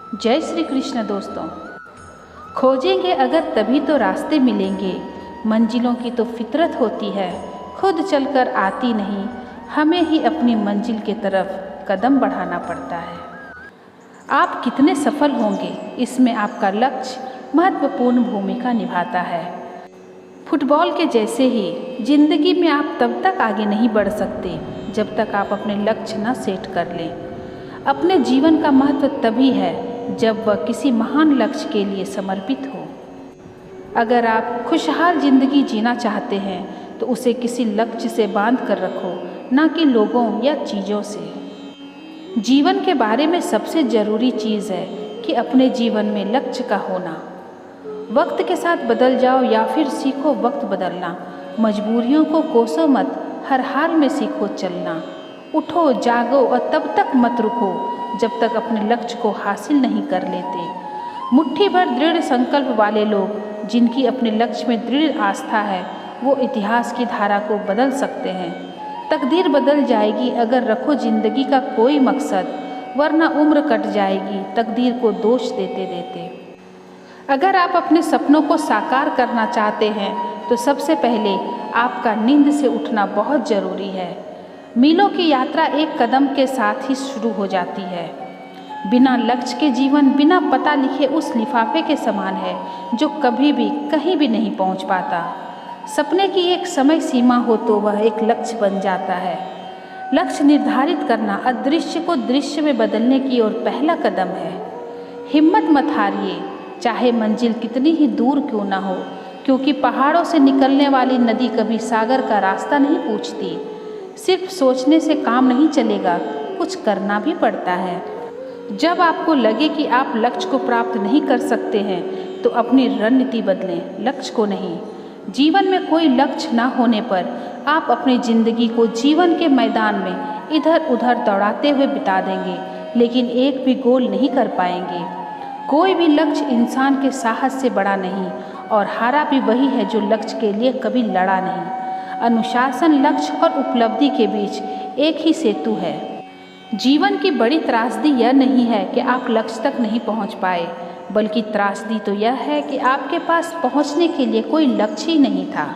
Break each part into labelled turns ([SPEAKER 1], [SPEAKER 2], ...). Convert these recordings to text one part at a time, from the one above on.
[SPEAKER 1] जय श्री कृष्ण दोस्तों। खोजेंगे अगर तभी तो रास्ते मिलेंगे। मंजिलों की तो फितरत होती है, खुद चलकर आती नहीं। हमें ही अपनी मंजिल की तरफ कदम बढ़ाना पड़ता है। आप कितने सफल होंगे, इसमें आपका लक्ष्य महत्वपूर्ण भूमिका निभाता है। फुटबॉल के जैसे ही जिंदगी में आप तब तक आगे नहीं बढ़ सकते जब तक आप अपने लक्ष्य न सेट कर लें। अपने जीवन का महत्व तभी है जब वह किसी महान लक्ष्य के लिए समर्पित हो। अगर आप खुशहाल जिंदगी जीना चाहते हैं तो उसे किसी लक्ष्य से बांध कर रखो, न कि लोगों या चीज़ों से। जीवन के बारे में सबसे ज़रूरी चीज़ है कि अपने जीवन में लक्ष्य का होना। वक्त के साथ बदल जाओ या फिर सीखो वक्त बदलना। मजबूरियों को कोसो मत, हर हाल में सीखो चलना। उठो जागो और तब तक मत रुको जब तक अपने लक्ष्य को हासिल नहीं कर लेते। मुट्ठी भर दृढ़ संकल्प वाले लोग, जिनकी अपने लक्ष्य में दृढ़ आस्था है, वो इतिहास की धारा को बदल सकते हैं। तकदीर बदल जाएगी अगर रखो जिंदगी का कोई मकसद, वरना उम्र कट जाएगी तकदीर को दोष देते देते। अगर आप अपने सपनों को साकार करना चाहते हैं तो सबसे पहले आपका नींद से उठना बहुत ज़रूरी है। मीलों की यात्रा एक कदम के साथ ही शुरू हो जाती है। बिना लक्ष्य के जीवन बिना पता लिखे उस लिफाफे के समान है जो कभी भी कहीं भी नहीं पहुंच पाता। सपने की एक समय सीमा हो तो वह एक लक्ष्य बन जाता है। लक्ष्य निर्धारित करना अदृश्य को दृश्य में बदलने की ओर पहला कदम है। हिम्मत मत हारिए, चाहे मंजिल कितनी ही दूर क्यों ना हो, क्योंकि पहाड़ों से निकलने वाली नदी कभी सागर का रास्ता नहीं पूछती। सिर्फ सोचने से काम नहीं चलेगा, कुछ करना भी पड़ता है। जब आपको लगे कि आप लक्ष्य को प्राप्त नहीं कर सकते हैं तो अपनी रणनीति बदलें, लक्ष्य को नहीं। जीवन में कोई लक्ष्य ना होने पर आप अपनी जिंदगी को जीवन के मैदान में इधर उधर दौड़ाते हुए बिता देंगे, लेकिन एक भी गोल नहीं कर पाएंगे। कोई भी लक्ष्य इंसान के साहस से बड़ा नहीं, और हारा भी वही है जो लक्ष्य के लिए कभी लड़ा नहीं। अनुशासन लक्ष्य और उपलब्धि के बीच एक ही सेतु है। जीवन की बड़ी त्रासदी यह नहीं है कि आप लक्ष्य तक नहीं पहुंच पाए, बल्कि त्रासदी तो यह है कि आपके पास पहुंचने के लिए कोई लक्ष्य ही नहीं था।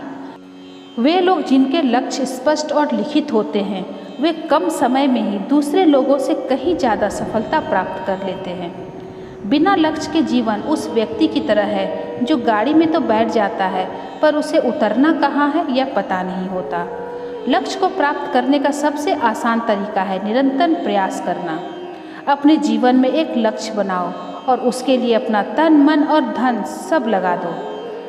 [SPEAKER 1] वे लोग जिनके लक्ष्य स्पष्ट और लिखित होते हैं, वे कम समय में ही दूसरे लोगों से कहीं ज़्यादा सफलता प्राप्त कर लेते हैं। बिना लक्ष्य के जीवन उस व्यक्ति की तरह है जो गाड़ी में तो बैठ जाता है पर उसे उतरना कहाँ है यह पता नहीं होता। लक्ष्य को प्राप्त करने का सबसे आसान तरीका है निरंतर प्रयास करना। अपने जीवन में एक लक्ष्य बनाओ और उसके लिए अपना तन मन और धन सब लगा दो।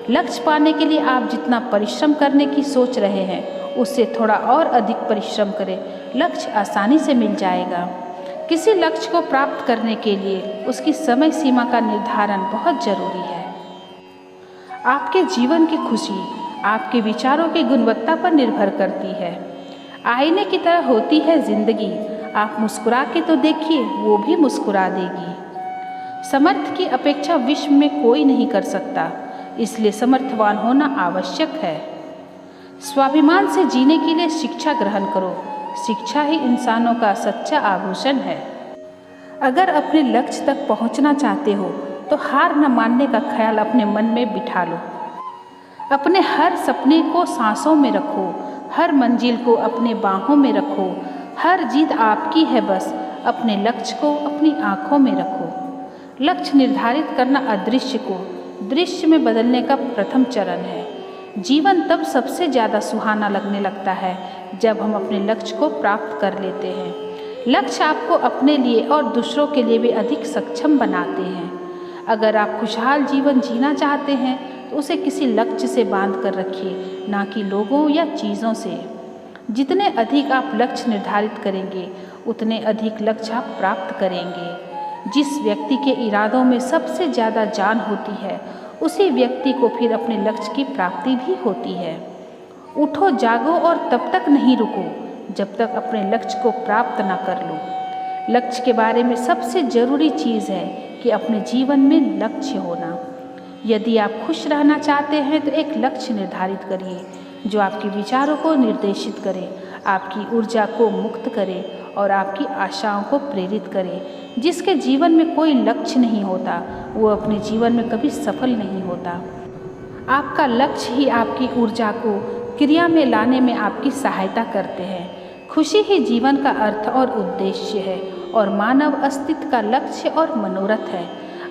[SPEAKER 1] लक्ष्य पाने के लिए आप जितना परिश्रम करने की सोच रहे हैं उससे थोड़ा और अधिक परिश्रम करें, लक्ष्य आसानी से मिल जाएगा। किसी लक्ष्य को प्राप्त करने के लिए उसकी समय सीमा का निर्धारण बहुत जरूरी है। आपके जीवन की खुशी आपके विचारों की गुणवत्ता पर निर्भर करती है। आईने की तरह होती है जिंदगी, आप मुस्कुरा के तो देखिए, वो भी मुस्कुरा देगी। समर्थ की अपेक्षा विश्व में कोई नहीं कर सकता, इसलिए समर्थवान होना आवश्यक है। स्वाभिमान से जीने के लिए शिक्षा ग्रहण करो, शिक्षा ही इंसानों का सच्चा आभूषण है। अगर अपने लक्ष्य तक पहुंचना चाहते हो तो हार न मानने का ख्याल अपने मन में बिठा लो। अपने हर सपने को सांसों में रखो, हर मंजिल को अपने बाहों में रखो। हर जीत आपकी है, बस अपने लक्ष्य को अपनी आँखों में रखो। लक्ष्य निर्धारित करना अदृश्य को दृश्य में बदलने का प्रथम चरण है। जीवन तब सबसे ज़्यादा सुहाना लगने लगता है जब हम अपने लक्ष्य को प्राप्त कर लेते हैं। लक्ष्य आपको अपने लिए और दूसरों के लिए भी अधिक सक्षम बनाते हैं। अगर आप खुशहाल जीवन जीना चाहते हैं तो उसे किसी लक्ष्य से बांध कर रखिए, ना कि लोगों या चीज़ों से। जितने अधिक आप लक्ष्य निर्धारित करेंगे उतने अधिक लक्ष्य आप प्राप्त करेंगे। जिस व्यक्ति के इरादों में सबसे ज़्यादा जान होती है उसी व्यक्ति को फिर अपने लक्ष्य की प्राप्ति भी होती है। उठो जागो और तब तक नहीं रुको जब तक अपने लक्ष्य को प्राप्त ना कर लो। लक्ष्य के बारे में सबसे ज़रूरी चीज़ है कि अपने जीवन में लक्ष्य होना। यदि आप खुश रहना चाहते हैं तो एक लक्ष्य निर्धारित करिए जो आपके विचारों को निर्देशित करे, आपकी ऊर्जा को मुक्त करे और आपकी आशाओं को प्रेरित करे। जिसके जीवन में कोई लक्ष्य नहीं होता वो अपने जीवन में कभी सफल नहीं होता। आपका लक्ष्य ही आपकी ऊर्जा को क्रिया में लाने में आपकी सहायता करते हैं। खुशी ही जीवन का अर्थ और उद्देश्य है और मानव अस्तित्व का लक्ष्य और मनोरथ है।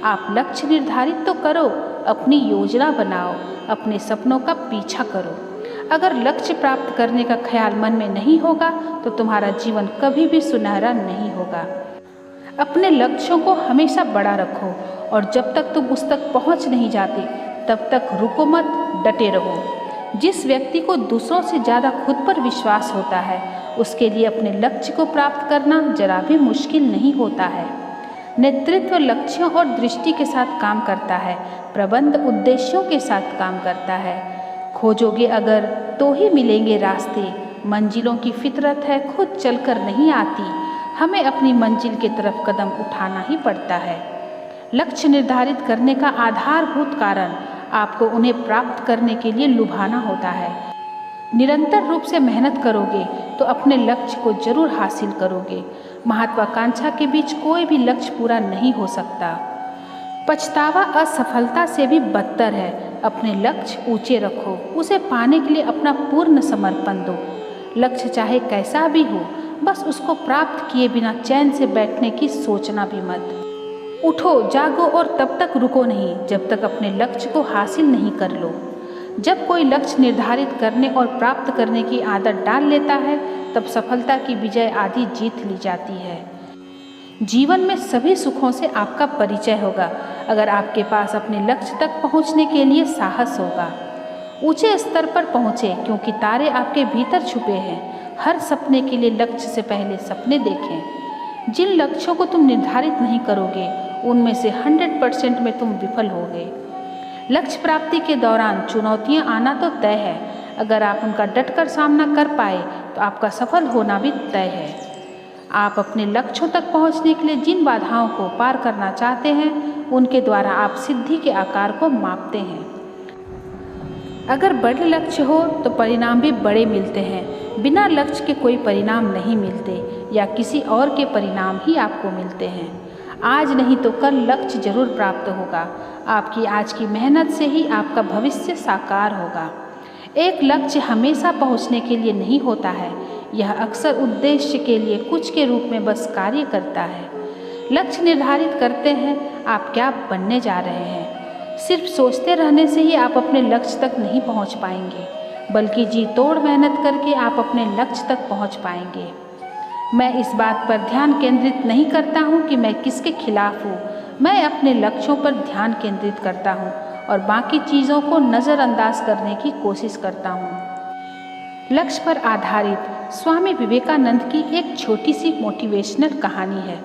[SPEAKER 1] आप लक्ष्य निर्धारित तो करो, अपनी योजना बनाओ, अपने सपनों का पीछा करो। अगर लक्ष्य प्राप्त करने का ख्याल मन में नहीं होगा तो तुम्हारा जीवन कभी भी सुनहरा नहीं होगा। अपने लक्ष्यों को हमेशा बड़ा रखो और जब तक तुम उस तक पहुंच नहीं जाते तब तक रुको मत, डटे रहो। जिस व्यक्ति को दूसरों से ज़्यादा खुद पर विश्वास होता है उसके लिए अपने लक्ष्य को प्राप्त करना जरा भी मुश्किल नहीं होता है। नेतृत्व लक्ष्यों और दृष्टि के साथ काम करता है, प्रबंध उद्देश्यों के साथ काम करता है। खोजोगे अगर तो ही मिलेंगे रास्ते, मंजिलों की फितरत है खुद चलकर नहीं आती, हमें अपनी मंजिल की तरफ कदम उठाना ही पड़ता है। लक्ष्य निर्धारित करने का आधारभूत कारण आपको उन्हें प्राप्त करने के लिए लुभाना होता है। निरंतर रूप से मेहनत करोगे तो अपने लक्ष्य को जरूर हासिल करोगे। महत्वाकांक्षा के बीच कोई भी लक्ष्य पूरा नहीं हो सकता। पछतावा असफलता से भी बदतर है। अपने लक्ष्य ऊंचे रखो, उसे पाने के लिए अपना पूर्ण समर्पण दो। लक्ष्य चाहे कैसा भी हो, बस उसको प्राप्त किए बिना चैन से बैठने की सोचना भी मत। उठो, जागो और तब तक रुको नहीं जब तक अपने लक्ष्य को हासिल नहीं कर लो। जब कोई लक्ष्य निर्धारित करने और प्राप्त करने की आदत डाल लेता है तब सफलता की विजय आधी जीत ली जाती है। जीवन में सभी सुखों से आपका परिचय होगा अगर आपके पास अपने लक्ष्य तक पहुंचने के लिए साहस होगा। ऊंचे स्तर पर पहुंचे क्योंकि तारे आपके भीतर छुपे हैं। हर सपने के लिए लक्ष्य से पहले सपने देखें। जिन लक्ष्यों को तुम निर्धारित नहीं करोगे उनमें से 100% में तुम विफल होगे। लक्ष्य प्राप्ति के दौरान चुनौतियां आना तो तय है। अगर आप उनका डटकर सामना कर पाए तो आपका सफल होना भी तय है। आप अपने लक्ष्यों तक पहुंचने के लिए जिन बाधाओं को पार करना चाहते हैं उनके द्वारा आप सिद्धि के आकार को मापते हैं। अगर बड़े लक्ष्य हो तो परिणाम भी बड़े मिलते हैं। बिना लक्ष्य के कोई परिणाम नहीं मिलते या किसी और के परिणाम ही आपको मिलते हैं। आज नहीं तो कल लक्ष्य जरूर प्राप्त होगा। आपकी आज की मेहनत से ही आपका भविष्य साकार होगा। एक लक्ष्य हमेशा पहुंचने के लिए नहीं होता है, यह अक्सर उद्देश्य के लिए कुछ के रूप में बस कार्य करता है। लक्ष्य निर्धारित करते हैं आप क्या बनने जा रहे हैं। सिर्फ सोचते रहने से ही आप अपने लक्ष्य तक नहीं पहुंच पाएंगे, बल्कि जी तोड़ मेहनत करके आप अपने लक्ष्य तक पहुंच पाएंगे। मैं इस बात पर ध्यान केंद्रित नहीं करता हूं कि मैं किसके खिलाफ हूं। मैं अपने लक्ष्यों पर ध्यान केंद्रित करता हूं और बाकी चीज़ों को नज़रअंदाज करने की कोशिश करता हूं। लक्ष्य पर आधारित स्वामी विवेकानंद की एक छोटी सी मोटिवेशनल कहानी है।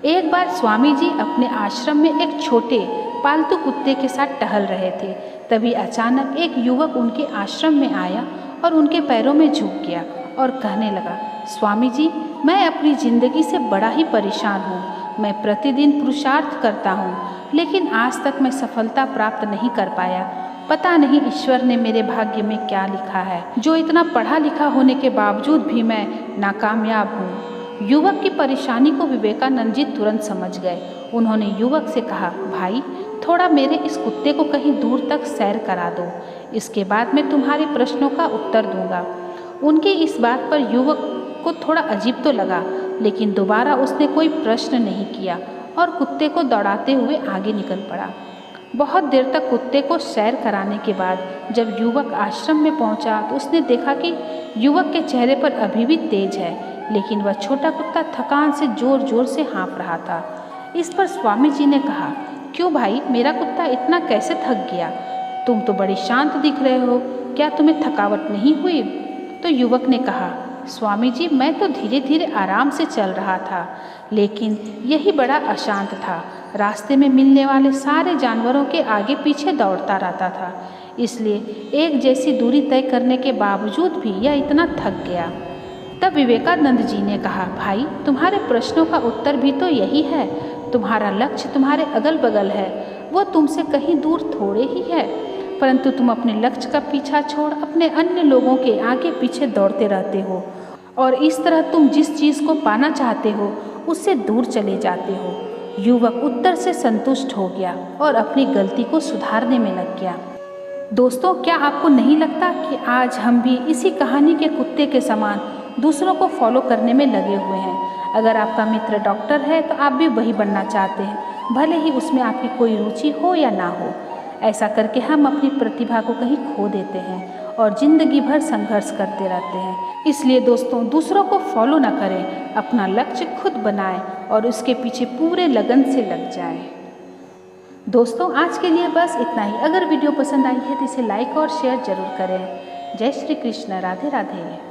[SPEAKER 1] एक बार स्वामी जी अपने आश्रम में एक छोटे पालतू कुत्ते के साथ टहल रहे थे। तभी अचानक एक युवक उनके आश्रम में आया और उनके पैरों में झुक गया और कहने लगा, स्वामी जी, मैं अपनी ज़िंदगी से बड़ा ही परेशान हूँ। मैं प्रतिदिन पुरुषार्थ करता हूँ लेकिन आज तक मैं सफलता प्राप्त नहीं कर पाया। पता नहीं ईश्वर ने मेरे भाग्य में क्या लिखा है, जो इतना पढ़ा लिखा होने के बावजूद भी मैं नाकामयाब हूँ। युवक की परेशानी को विवेकानंद जी तुरंत समझ गए। उन्होंने युवक से कहा, भाई, थोड़ा मेरे इस कुत्ते को कहीं दूर तक सैर करा दो, इसके बाद मैं तुम्हारे प्रश्नों का उत्तर दूंगा। उनकी इस बात पर युवक को थोड़ा अजीब तो लगा, लेकिन दोबारा उसने कोई प्रश्न नहीं किया और कुत्ते को दौड़ाते हुए आगे निकल पड़ा। बहुत देर तक कुत्ते को सैर कराने के बाद जब युवक आश्रम में पहुंचा तो उसने देखा कि युवक के चेहरे पर अभी भी तेज है, लेकिन वह छोटा कुत्ता थकान से जोर जोर से हाँफ रहा था। इस पर स्वामी जी ने कहा, क्यों भाई, मेरा कुत्ता इतना कैसे थक गया? तुम तो बड़े शांत दिख रहे हो, क्या तुम्हें थकावट नहीं हुई? तो युवक ने कहा, स्वामी जी, मैं तो धीरे धीरे आराम से चल रहा था, लेकिन यही बड़ा अशांत था। रास्ते में मिलने वाले सारे जानवरों के आगे पीछे दौड़ता रहता था, इसलिए एक जैसी दूरी तय करने के बावजूद भी यह इतना थक गया। तब विवेकानंद जी ने कहा, भाई, तुम्हारे प्रश्नों का उत्तर भी तो यही है। तुम्हारा लक्ष्य तुम्हारे अगल बगल है, वो तुमसे कहीं दूर थोड़े ही है, परंतु तुम अपने लक्ष्य का पीछा छोड़ अपने अन्य लोगों के आगे पीछे दौड़ते रहते हो और इस तरह तुम जिस चीज़ को पाना चाहते हो उससे दूर चले जाते हो। युवक उत्तर से संतुष्ट हो गया और अपनी गलती को सुधारने में लग गया। दोस्तों, क्या आपको नहीं लगता कि आज हम भी इसी कहानी के कुत्ते के समान दूसरों को फॉलो करने में लगे हुए हैं? अगर आपका मित्र डॉक्टर है तो आप भी वही बनना चाहते हैं, भले ही उसमें आपकी कोई रुचि हो या ना हो। ऐसा करके हम अपनी प्रतिभा को कहीं खो देते हैं और ज़िंदगी भर संघर्ष करते रहते हैं। इसलिए दोस्तों, दूसरों को फॉलो ना करें, अपना लक्ष्य खुद बनाएं और उसके पीछे पूरे लगन से लग जाएं। दोस्तों, आज के लिए बस इतना ही। अगर वीडियो पसंद आई है तो इसे लाइक और शेयर जरूर करें। जय श्री कृष्ण। राधे राधे।